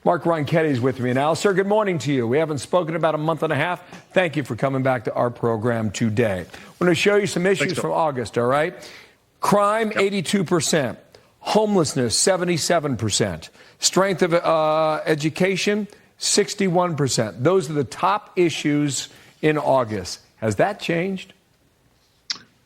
Mark Ronchetti is with me now. Sir, good morning to you. We haven't spoken about a month and a half. Thank you for coming back to our program today. I'm going to show you some issues from August, all right? Crime, 82%. Homelessness, 77%. Strength of education, 61%. Those are the top issues in August. Has that changed?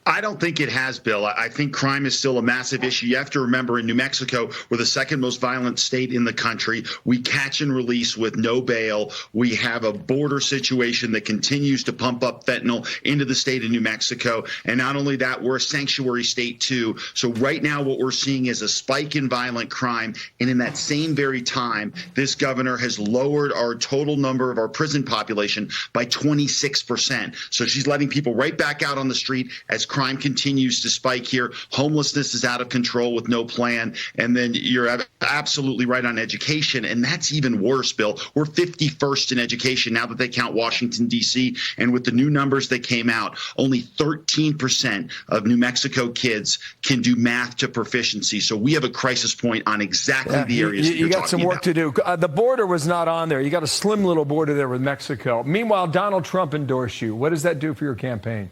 I don't think it has, Bill. I think crime is still a massive issue. You have to remember, in New Mexico, we're the second most violent state in the country. We catch and release with no bail. We have a border situation that continues to pump up fentanyl into the state of New Mexico. And not only that, we're a sanctuary state, too. So right now what we're seeing is a spike in violent crime. And in that same very time, this governor has lowered our total number of our prison population by 26%. So she's letting people right back out on the street as crime continues to spike here. Homelessness is out of control with no plan. And then you're absolutely right on education. And that's even worse, Bill. We're 51st in education now that they count Washington, D.C. And with the new numbers that came out, only 13% of New Mexico kids can do math to proficiency. So we have a crisis point on exactly the areas that you're talking about. You got some work to do. The border was not on there. You got a slim little border there with Mexico. Meanwhile, Donald Trump endorsed you. What does that do for your campaign?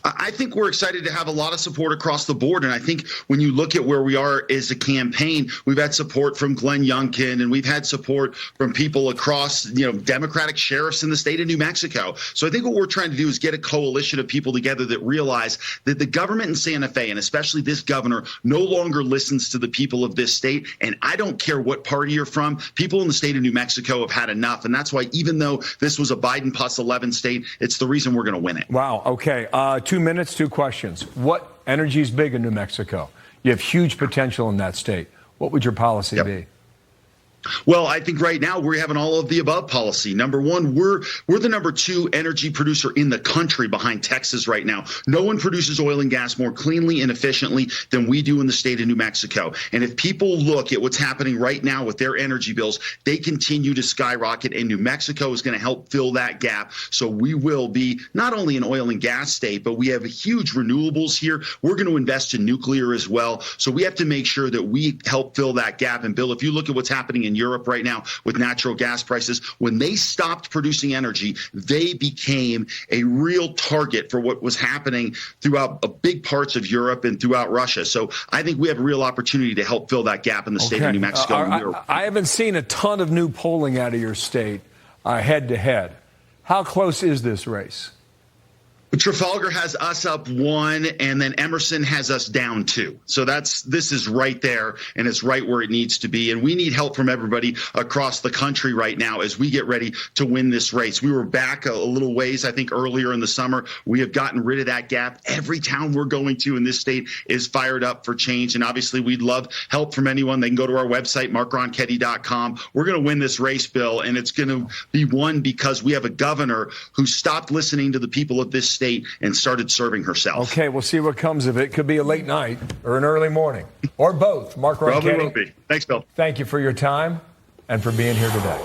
I think we're excited to have a lot of support across the board. And I think when you look at where we are as a campaign, we've had support from Glenn Youngkin, and we've had support from people across, Democratic sheriffs in the state of New Mexico. So I think what we're trying to do is get a coalition of people together that realize that the government in Santa Fe, and especially this governor, no longer listens to the people of this state. And I don't care what party you're from. People in the state of New Mexico have had enough. And that's why, even though this was a Biden plus 11 state, it's the reason we're going to win it. Wow. Okay. 2 minutes, 2 questions. What energy is big in New Mexico? You have huge potential in that state. What would your policy be? Well, I think right now we're having all of the above policy. Number one, we're the number 2 energy producer in the country behind Texas right now. No one produces oil and gas more cleanly and efficiently than we do in the state of New Mexico. And if people look at what's happening right now with their energy bills, they continue to skyrocket, and New Mexico is going to help fill that gap. So we will be not only an oil and gas state, but we have huge renewables here. We're going to invest in nuclear as well. So we have to make sure that we help fill that gap. And Bill, if you look at what's happening in Europe right now with natural gas prices, when they stopped producing energy, they became a real target for what was happening throughout big parts of Europe and throughout Russia. So I think we have a real opportunity to help fill that gap in the state of New Mexico. I haven't seen a ton of new polling out of your state head to head. How close is this race? Trafalgar has us up 1, and then Emerson has us down 2. So this is right there, and it's right where it needs to be. And we need help from everybody across the country right now as we get ready to win this race. We were back a little ways, I think, earlier in the summer. We have gotten rid of that gap. Every town we're going to in this state is fired up for change. And obviously, we'd love help from anyone. They can go to our website, markronchetti.com. We're going to win this race, Bill, and it's going to be won because we have a governor who stopped listening to the people of this state and started serving herself. Okay, we'll see what comes of it. Could be a late night or an early morning or both. Mark Ronchetti. Probably won't be. Thanks, Bill. Thank you for your time and for being here today.